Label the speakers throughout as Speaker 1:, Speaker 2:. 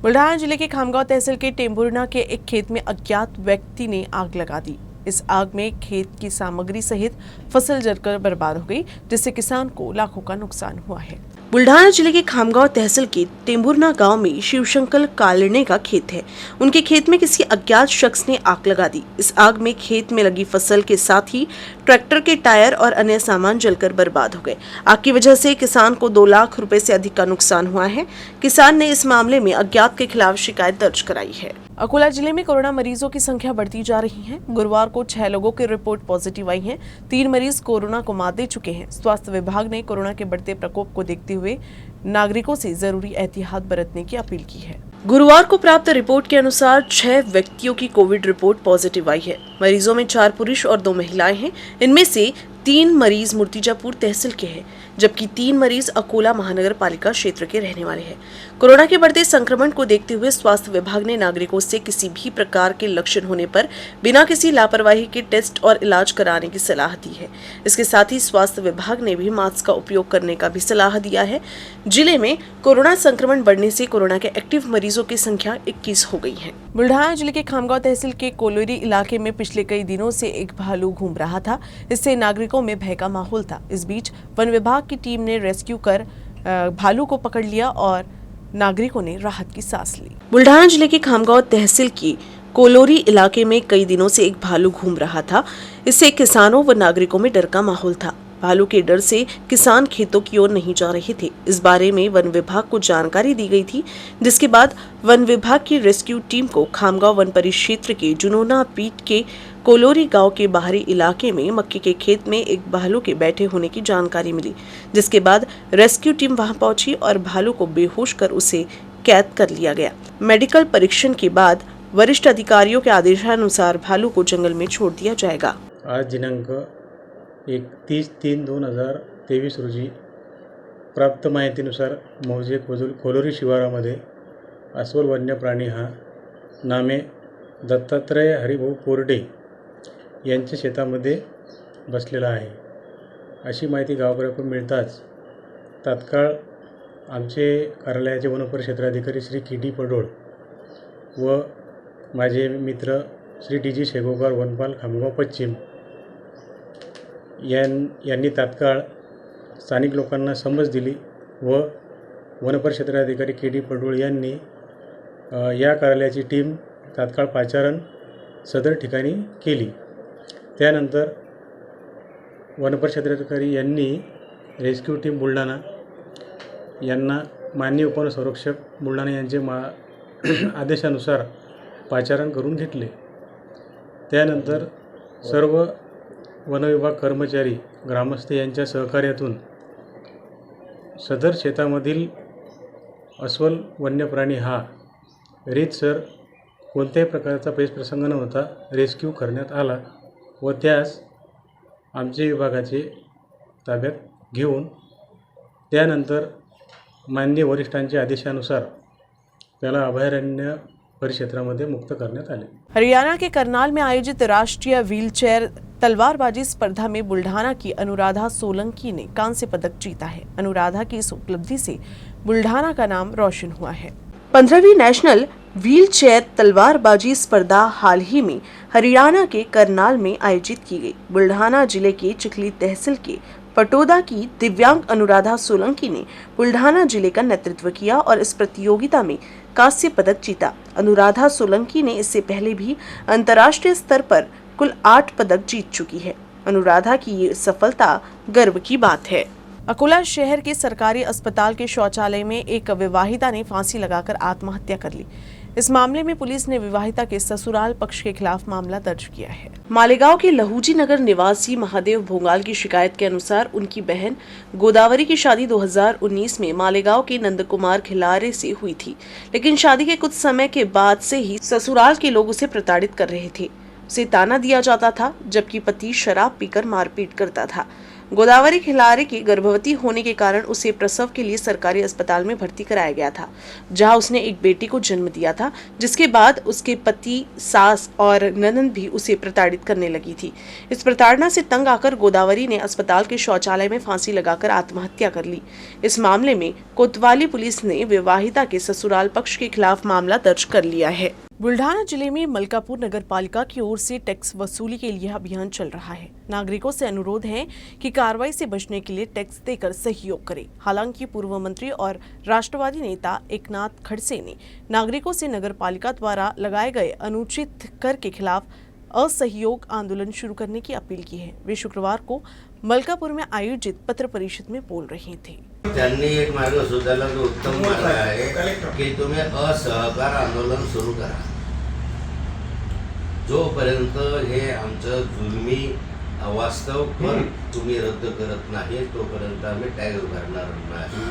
Speaker 1: बुल्ढाना जिले के खामगांव तहसील के टेम्बुरना के एक खेत में अज्ञात व्यक्ति ने आग लगा दी। इस आग में खेत की सामग्री सहित फसल जलकर बर्बाद हो गई, जिससे किसान को लाखों का नुकसान हुआ है। बुल्ढाना जिले के खामगांव तहसील के टेम्बुरना गांव में शिवशंकर कालने का खेत है। उनके खेत में किसी अज्ञात शख्स ने आग लगा दी। इस आग में खेत में लगी फसल के साथ ही ट्रैक्टर के टायर और अन्य सामान जलकर बर्बाद हो गए। आग की वजह से किसान को 2 लाख रुपए से अधिक का नुकसान हुआ है। किसान ने इस मामले में अज्ञात के खिलाफ शिकायत दर्ज कराई है। अकोला जिले में कोरोना मरीजों की संख्या बढ़ती जा रही है। गुरुवार को 6 लोगों की रिपोर्ट पॉजिटिव आई है। 3 मरीज कोरोना को मात दे चुके हैं। स्वास्थ्य विभाग ने कोरोना के बढ़ते प्रकोप को देखते हुए नागरिकों से जरूरी एहतियात बरतने की अपील की है। गुरुवार को प्राप्त रिपोर्ट के अनुसार 6 व्यक्तियों की कोविड रिपोर्ट पॉजिटिव आई है। मरीजों में 4 पुरुष और 2 महिलाएं हैं। इनमें से 3 मरीज मूर्तिजापुर तहसील के हैं, जबकि 3 मरीज अकोला महानगर पालिका क्षेत्र के रहने वाले हैं। कोरोना के बढ़ते संक्रमण को देखते हुए स्वास्थ्य विभाग ने नागरिकों से किसी भी प्रकार के लक्षण होने पर बिना किसी लापरवाही के टेस्ट और इलाज कराने की सलाह दी है। इसके साथ ही स्वास्थ्य विभाग ने भी मास्क का उपयोग करने का भी सलाह दिया है। जिले में कोरोना संक्रमण बढ़ने से कोरोना के एक्टिव मरीजों की संख्या 21 हो गई है। बुल्ढाना जिले के खामगांव तहसील के कोलोरी इलाके में पिछले कई दिनों से एक भालू घूम रहा था। इससे नागरिकों में भय का माहौल था। इस बीच वन विभाग की टीम ने रेस्क्यू कर भालू को पकड़ लिया और नागरिकों ने राहत की सांस ली। बुल्ढाना जिले के खामगांव तहसील की कोलोरी इलाके में कई दिनों से एक भालू घूम रहा था। इससे किसानों व नागरिकों में डर का माहौल था। भालू के डर से किसान खेतों की ओर नहीं जा रहे थे। इस बारे में वन विभाग को जानकारी दी गई थी, जिसके बाद वन विभाग की रेस्क्यू टीम को खामगांव वन परिक्षेत्र के जुनोना पीठ के कोलोरी गांव के बाहरी इलाके में मक्के के खेत में एक भालू के बैठे होने की जानकारी मिली, जिसके बाद रेस्क्यू टीम वहां पहुंची और भालू को बेहोश कर उसे कैद कर लिया गया। मेडिकल परीक्षण के बाद वरिष्ठ अधिकारियों के आदेशानुसार भालू को जंगल में छोड़ दिया जाएगा।
Speaker 2: आज दिनांक 31/3/2023 रोजी प्राप्त माहितीनुसार मौजे कोलोरी शिवारामध्ये अस्वल वन्य प्राणी हा नामे दत्तात्रय हरिभाऊ कोरडे यांच्या शेतामध्ये बसलेला आहे अशी माहिती गावकऱ्यांकडून मिळताच तात्काळ आमचे कार्यालयाचे वनपरिक्षेत्राधिकारी श्री KD पडोळ व माझे मित्र श्री DG शेगोगार वनपाल खामगाव पश्चिम यांनी तात्काळ स्थानिक लोकांना समज दिली व वनपरिक्षेत्राधिकारी KD पडोळ यांनी या कार्यालयाची टीम तात्काळ पाचारण सदर ठिकाणी केली। त्यानंतर वनपरिक्षेत्राधिकारी यांनी रेस्क्यू टीम बुलढाणा यांना माननीय उपवनसंरक्षक बुलढाणा यांचे आदेशानुसार पाचारण करून घेतले। त्यानंतर सर्व वनविभाग कर्मचारी ग्रामस्थ यांच्या सहकार्यातून सदर शेतामधील अस्वल वन्य प्राणी हा रीतसर कोणत्याही प्रकारचा पेचप्रसंग न होता रेस्क्यू करण्यात आला व त्यास आमचे विभागाचे ताब्यात घेऊन त्यानंतर माननीय वरिष्ठांच्या आदेशानुसार त्याला अभयारण्य परिक्षेत्रामध्ये मुक्त करण्यात आले।
Speaker 1: हरियाणा के करनाल में आयोजित राष्ट्रीय व्हीलचेयर तलवारबाजी स्पर्धा में बुल्ढाना की अनुराधा सोलंकी ने कांस्य पदक जीता है। अनुराधा की इस उपलब्धि से बुल्ढाना का नाम रोशन हुआ है। 15वीं नेशनल व्हीलचेयर तलवारबाजी स्पर्धा हाल ही में हरियाणा के करनाल में आयोजित की गई। बुल्ढाना जिले के चिखली तहसील के पटोदा की दिव्यांग अनुराधा सोलंकी ने बुल्ढाना जिले का नेतृत्व किया और इस प्रतियोगिता में कांस्य पदक जीता। अनुराधा सोलंकी ने इससे पहले भी अंतर्राष्ट्रीय स्तर पर कुल 8 पदक जीत चुकी है। अनुराधा की ये सफलता गर्व की बात है। अकोला शहर के सरकारी अस्पताल के शौचालय में एक विवाहिता ने फांसी लगाकर आत्महत्या कर ली। इस मामले में पुलिस ने विवाहिता के ससुराल पक्ष के खिलाफ मामला दर्ज किया है। मालेगांव के लहूजी नगर निवासी महादेव भोंगाल की शिकायत के अनुसार उनकी बहन गोदावरी की शादी 2019 में मालेगांव के नंदकुमार खिलारे से हुई थी, लेकिन शादी के कुछ समय के बाद से ही ससुराल के लोग उसे प्रताड़ित कर रहे थे। उसे ताना दिया जाता था, जबकि पति शराब पीकर मारपीट करता था। गोदावरी खिलारे की गर्भवती होने के कारण उसे प्रसव के लिए सरकारी अस्पताल में भर्ती कराया गया था, जहां उसने एक बेटी को जन्म दिया था, जिसके बाद उसके पति, सास और ननद भी उसे प्रताड़ित करने लगी थी। इस प्रताड़ना से तंग आकर गोदावरी ने अस्पताल के शौचालय में फांसी लगाकर आत्महत्या कर ली। इस मामले में कोतवाली पुलिस ने विवाहिता के ससुराल पक्ष के खिलाफ मामला दर्ज कर लिया है। बुल्ढाना जिले में मलकापुर नगर पालिका की ओर से टैक्स वसूली के लिए अभियान चल रहा है। नागरिकों से अनुरोध है कि कार्रवाई से बचने के लिए टैक्स देकर सहयोग करें। हालांकि पूर्व मंत्री और राष्ट्रवादी नेता एकनाथ खड़से ने नागरिकों से नगर पालिका द्वारा लगाए गए अनुचित कर के खिलाफ असहयोग आंदोलन शुरू करने की अपील की है। वे शुक्रवार को मलकापुर में आयोजित पत्र परिषद में बोल रहे थे।
Speaker 3: त्यांनी एक मार्ग शोधायला जो उत्तम मार्ग आहे की तुम्ही असहकार आंदोलन सुरू करा। जोपर्यंत हे आमचं जुलमी अवास्तव कर तुम्ही रद्द करत नाही तोपर्यंत आम्ही टॅक्स भरणार नाही।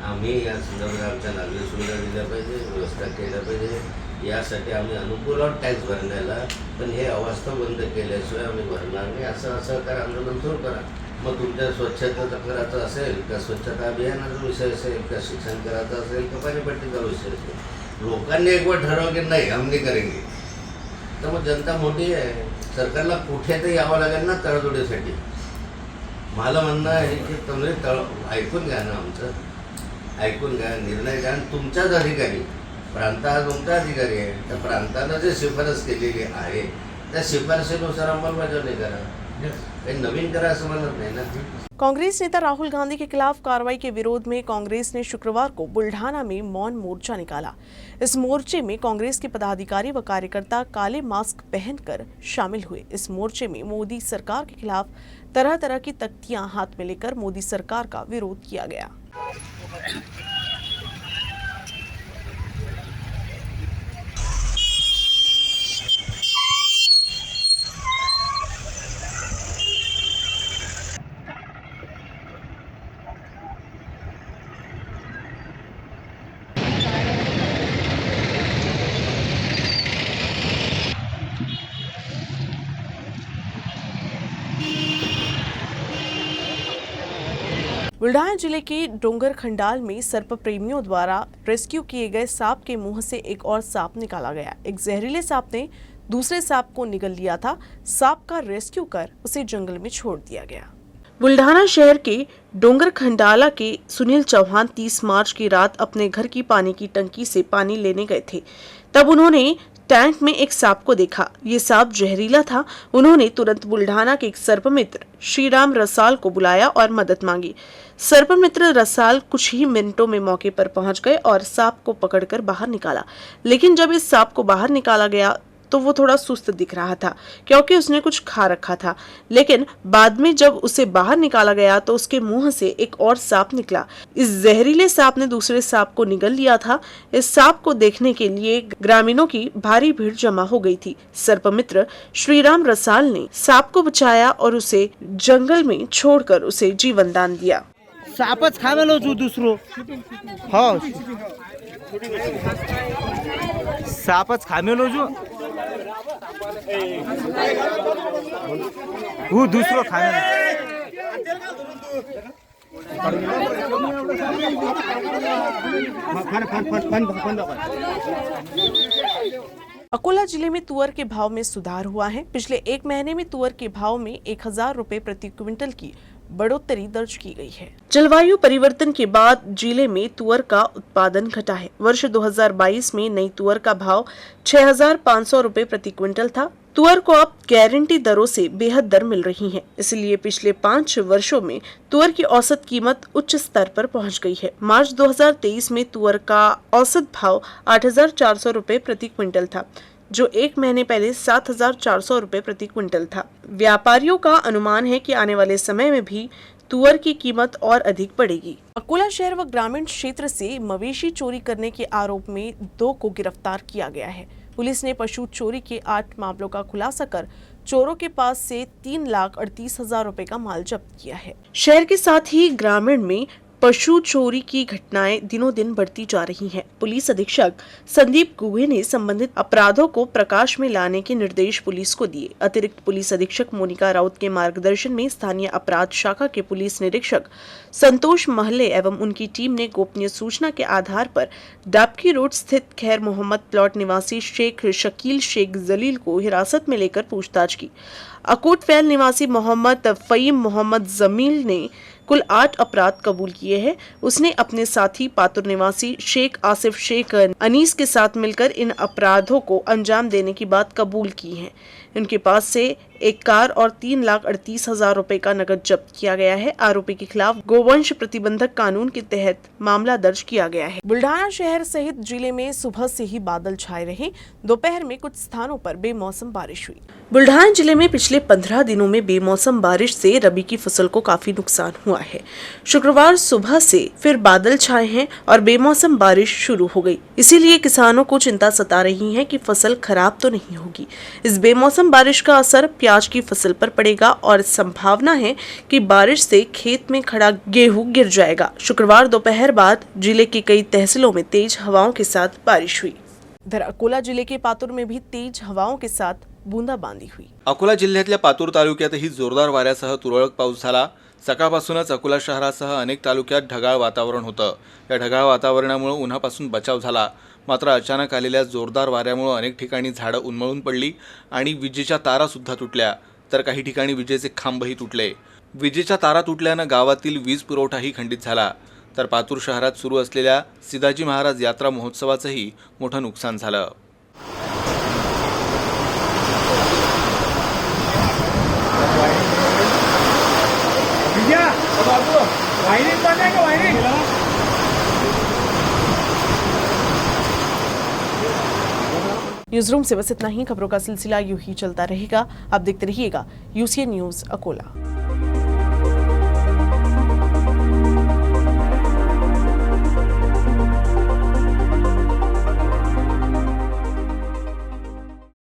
Speaker 3: आम्ही या संदर्भात आमच्या नागरिक सुविधा दिल्या पाहिजे, व्यवस्था केल्या पाहिजे, यासाठी आम्ही अनुकूल आहोत टॅक्स भरण्याला, पण हे अवास्तव बंद केल्याशिवाय आम्ही भरणार नाही। असं असहकार आंदोलन सुरू करा। मग तुमच्या स्वच्छता करायचं असेल का, स्वच्छता अभियानाचा विषय असेल का, शिक्षण करायचं असेल का, पाणीपट्टीचा विषय असेल, लोकांनी एक वेळ ठरवलं की नाही हम नहीं करेंगे, तर मग जनता मोठी आहे, सरकारला कुठे तर यावं लागेल ना तडजोडीसाठी। मला म्हणणं आहे की तुम्ही ऐकून घ्या ना, आमचं ऐकून घ्या, निर्णय घ्या, आणि तुमच्याच अधिकारी, प्रांत हा तुमचा अधिकारी आहे, त्या प्रांतानं जे शिफारस केलेली आहे त्या शिफारशीनुसार अंमलबजावणी करा, काही नवीन करा असं म्हणत नाही ना।
Speaker 1: कांग्रेस नेता राहुल गांधी के खिलाफ कार्रवाई के विरोध में कांग्रेस ने शुक्रवार को बुल्ढाना में मौन मोर्चा निकाला। इस मोर्चे में कांग्रेस के पदाधिकारी व कार्यकर्ता काले मास्क पहनकर शामिल हुए। इस मोर्चे में मोदी सरकार के खिलाफ तरह तरह की तख्तियां हाथ में लेकर मोदी सरकार का विरोध किया गया। बुल्ढाना जिले के डोंगर खंडाल में सर्प प्रेमियों द्वारा रेस्क्यू किए गए सांप के मुंह से एक और सांप निकाला गया। एक जहरीले सांप ने दूसरे सांप को निगल लिया था। सांप का रेस्क्यू कर उसे जंगल में छोड़ दिया गया। बुल्ढाना शहर के डोंगर खंडाला के सुनील चौहान 30 मार्च की रात अपने घर की पानी की टंकी से पानी लेने गए थे। तब उन्होंने टैंक में एक सांप को देखा। ये सांप जहरीला था। उन्होंने तुरंत बुल्ढाना के एक सर्पमित्र श्रीराम रसाल को बुलाया और मदद मांगी। सर्पमित्र रसाल कुछ ही मिनटों में मौके पर पहुंच गए और सांप को पकड़कर बाहर निकाला। लेकिन जब इस सांप को बाहर निकाला गया तो वो थोड़ा सुस्त दिख रहा था, क्योंकि उसने कुछ खा रखा था। लेकिन बाद में जब उसे बाहर निकाला गया तो उसके मुंह से एक और सांप निकला। इस जहरीले सांप ने दूसरे सांप को निगल लिया था। इस सांप को देखने के लिए ग्रामीणों की भारी भीड़ जमा हो गई थी। सर्पमित्र श्रीराम रसाल ने सांप को बचाया और उसे जंगल में छोड़कर उसे जीवन दान दिया।
Speaker 4: सापच खामेलो जो दुसरो हो सापच खामेलो जो वो दुसरो खामेलो
Speaker 1: अकोला जिले में तुअर के भाव में सुधार हुआ है। पिछले एक महीने में तुअर के भाव में 1000 रुपए प्रति क्विंटल की बढ़ोतरी दर्ज की गई है। जलवायु परिवर्तन के बाद जिले में तुअर का उत्पादन घटा है। वर्ष 2022 में नई तुअर का भाव 6500 रुपए प्रति क्विंटल था। तुअर को अब गारंटी दरों से बेहद दर मिल रही है, इसलिए पिछले 5 वर्षों में तुअर की औसत कीमत उच्च स्तर पर पहुंच गई है। मार्च 2023 में तुअर का औसत भाव 8400 रुपए प्रति क्विंटल था, जो एक महीने पहले 7400 रुपए प्रति क्विंटल था। व्यापारियों का अनुमान है कि आने वाले समय में भी तुअर की कीमत और अधिक बढ़ेगी। अकोला शहर व ग्रामीण क्षेत्र से मवेशी चोरी करने के आरोप में 2 को गिरफ्तार किया गया है। पुलिस ने पशु चोरी के 8 मामलों का खुलासा कर चोरों के पास से 3,38,000 रुपए का माल जब्त किया है। शहर के साथ ही ग्रामीण में पशु चोरी की घटनाएं दिनों दिन बढ़ती जा रही हैं। पुलिस अधीक्षक संदीप गुहे ने संबंधित अपराधों को प्रकाश में लाने के निर्देश पुलिस को दिए। अतिरिक्त पुलिस अधीक्षक मोनिका राउत के मार्गदर्शन में स्थानीय अपराध शाखा के पुलिस निरीक्षक संतोष महले एवं उनकी टीम ने गोपनीय सूचना के आधार पर डाबकी रोड स्थित खैर मोहम्मद प्लॉट निवासी शेख शकील शेख जलील को हिरासत में लेकर पूछताछ की। अकोटफैल निवासी मोहम्मद फईम मोहम्मद जमील ने कुल 8 अपराध कबूल किए हैं। उसने अपने साथी पातुर निवासी शेख आसिफ शेख अनीस के साथ मिलकर इन अपराधों को अंजाम देने की बात कबूल की है। इनके पास से एक कार और 3,38,000 रुपए का नकद जब्त किया गया है। आरोपी के खिलाफ गोवंश प्रतिबंधक कानून के तहत मामला दर्ज किया गया है। बुल्ढाना शहर सहित जिले में सुबह से ही बादल छाए रहे। दोपहर में कुछ स्थानों पर बेमौसम बारिश हुई। बुल्ढाना जिले में पिछले 15 दिनों में बेमौसम बारिश से रबी की फसल को काफी नुकसान हुआ है। शुक्रवार सुबह से फिर बादल छाए हैं और बेमौसम बारिश शुरू हो गई। इसीलिए किसानों को चिंता सता रही है कि फसल खराब तो नहीं होगी। इस बेमौसम बारिश का असर प्याज की फसल पर पड़ेगा और संभावना है कि बारिश से खेत में खड़ा गेहूं गिर जाएगा। शुक्रवार दोपहर बाद जिले की कई तहसीलों में तेज हवाओं के साथ बारिश हुई। इधर अकोला जिले के पातुर में भी तेज हवाओं के साथ बूंदाबांदी हुई।
Speaker 5: अकोला जिल्ह्यातल्या पातूर तालुक्यातही जोरदार वाऱ्यासह तुरळक पाऊस झाला। सकाळपासूनच अकोला शहरासह अनेक तालुक्यात ढगाळ वातावरण होतं। या ढगाळ वातावरणामुळे उन्हापासून बचाव झाला। मात्र अचानक आलेल्या जोरदार वाऱ्यामुळे अनेक ठिकाणी झाडं उन्मळून पडली आणि विजेच्या तारा सुद्धा तुटल्या, तर काही ठिकाणी विजेचे खांबही तुटले। विजेच्या तारा तुटल्यानं गावातील वीज पुरवठाही खंडित झाला। तर पातूर शहरात सुरू असलेल्या सिदाजी महाराज यात्रा महोत्सवाचंही मोठं नुकसान झालं।
Speaker 1: न्यूज रूम से बस इतना ही। खबरों का सिलसिला यूं ही चलता रहेगा। आप देखते रहिएगा UCN न्यूज अकोला।